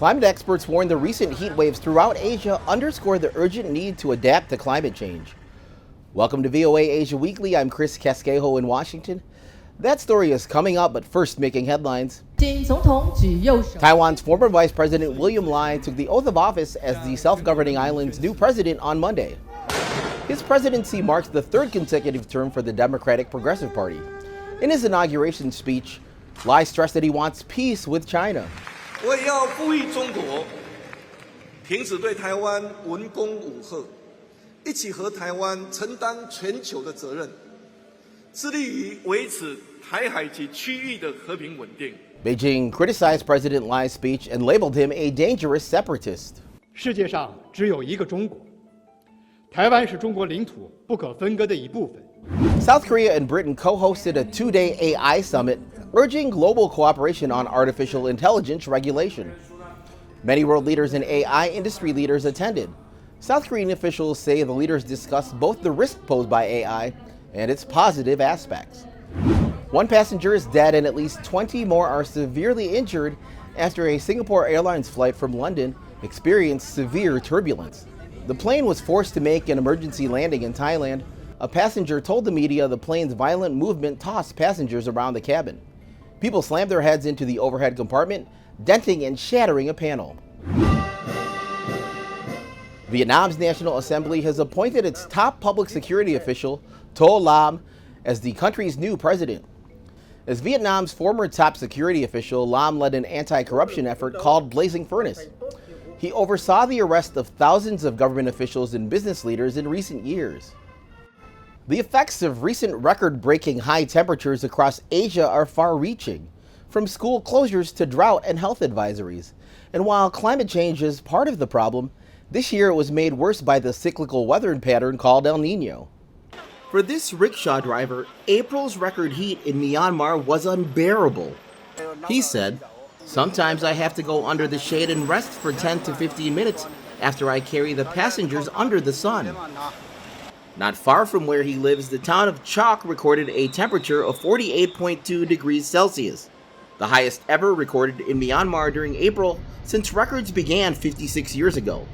Climate experts warn the recent heat waves throughout Asia underscore the urgent need to adapt to climate change. Welcome to VOA Asia Weekly. I'm Chris Casquejo in Washington. That story is coming up, but first making headlines. Taiwan's former Vice President William Lai took the oath of office as the self-governing island's new president on Monday. His presidency marks the third consecutive term for the Democratic Progressive Party. In his inauguration speech, Lai stressed that he wants peace with China. 我也要呼吁中国停止对台湾文攻武吓，一起和台湾承担全球的责任，致力于维持台海及区域的和平稳定。 Beijing criticized President Lai's speech and labeled him a dangerous separatist. 世界上只有一个中国，台湾是中国领土不可分割的一部分。 South Korea and Britain co-hosted a two-day AI summit urging global cooperation on artificial intelligence regulation. Many world leaders and AI industry leaders attended. South Korean officials say the leaders discussed both the risk posed by AI and its positive aspects. One passenger is dead and at least 20 more are severely injured after a Singapore Airlines flight from London experienced severe turbulence. The plane was forced to make an emergency landing in Thailand. A passenger told the media the plane's violent movement tossed passengers around the cabin. People slammed their heads into the overhead compartment, denting and shattering a panel. Vietnam's National Assembly has appointed its top public security official, To Lam, as the country's new president. As Vietnam's former top security official, Lam led an anti-corruption effort called Blazing Furnace. He oversaw the arrest of thousands of government officials and business leaders in recent years. The effects of recent record-breaking high temperatures across Asia are far-reaching, from school closures to drought and health advisories. And while climate change is part of the problem, this year it was made worse by the cyclical weather pattern called El Nino. For this rickshaw driver, April's record heat in Myanmar was unbearable. He said, "Sometimes I have to go under the shade and rest for 10 to 15 minutes after I carry the passengers under the sun." Not far from where he lives, the town of Chok recorded a temperature of 48.2 degrees Celsius, the highest ever recorded in Myanmar during April since records began 56 years ago.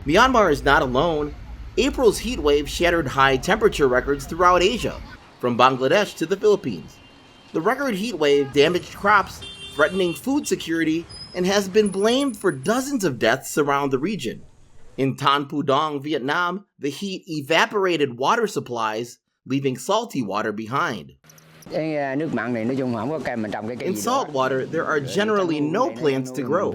Myanmar is not alone. April's heat wave shattered high temperature records throughout Asia, from Bangladesh to the Philippines. The record heat wave damaged crops, threatening food security, and has been blamed for dozens of deaths around the region. In Tan Pudong, Vietnam, the heat evaporated water supplies, leaving salty water behind. In salt water, there are generally no plants to grow.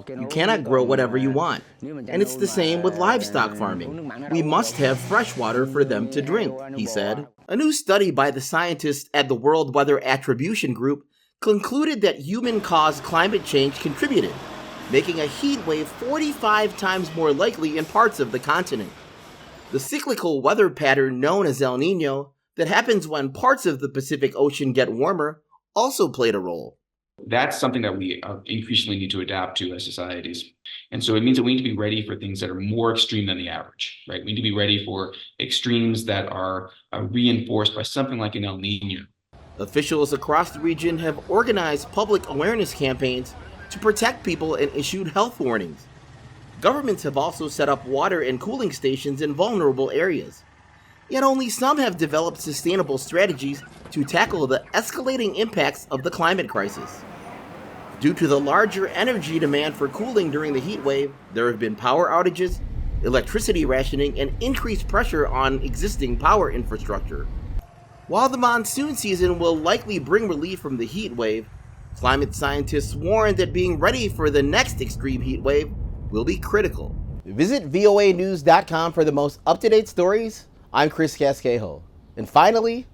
You cannot grow whatever you want. And it's the same with livestock farming. We must have fresh water for them to drink, he said. A new study by the scientists at the World Weather Attribution Group concluded that human-caused climate change contributed, making a heat wave 45 times more likely in parts of the continent. The cyclical weather pattern known as El Nino, that happens when parts of the Pacific Ocean get warmer, also played a role. That's something that we increasingly need to adapt to as societies. And so it means that we need to be ready for things that are more extreme than the average, right? We need to be ready for extremes that are reinforced by something like an El Nino. Officials across the region have organized public awareness campaigns to protect people and issued health warnings. Governments have also set up water and cooling stations in vulnerable areas. Yet only some have developed sustainable strategies to tackle the escalating impacts of the climate crisis. Due to the larger energy demand for cooling during the heat wave, there have been power outages, electricity rationing, and increased pressure on existing power infrastructure. While the monsoon season will likely bring relief from the heat wave, climate scientists warn that being ready for the next extreme heat wave will be critical. Visit voanews.com for the most up-to-date stories. I'm Chris Casquejo. And finally,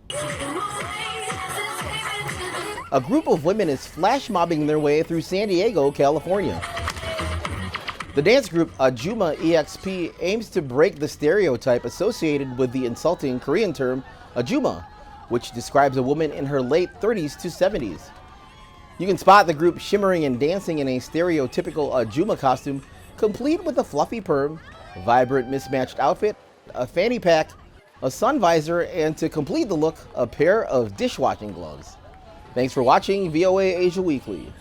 a group of women is flash mobbing their way through San Diego, California. The dance group Ajuma EXP aims to break the stereotype associated with the insulting Korean term Ajuma, which describes a woman in her late 30s to 70s. You can spot the group shimmering and dancing in a stereotypical Ajuma costume, complete with a fluffy perm, a vibrant mismatched outfit, a fanny pack, a sun visor, and to complete the look, a pair of dishwashing gloves. Thanks for watching VOA Asia Weekly.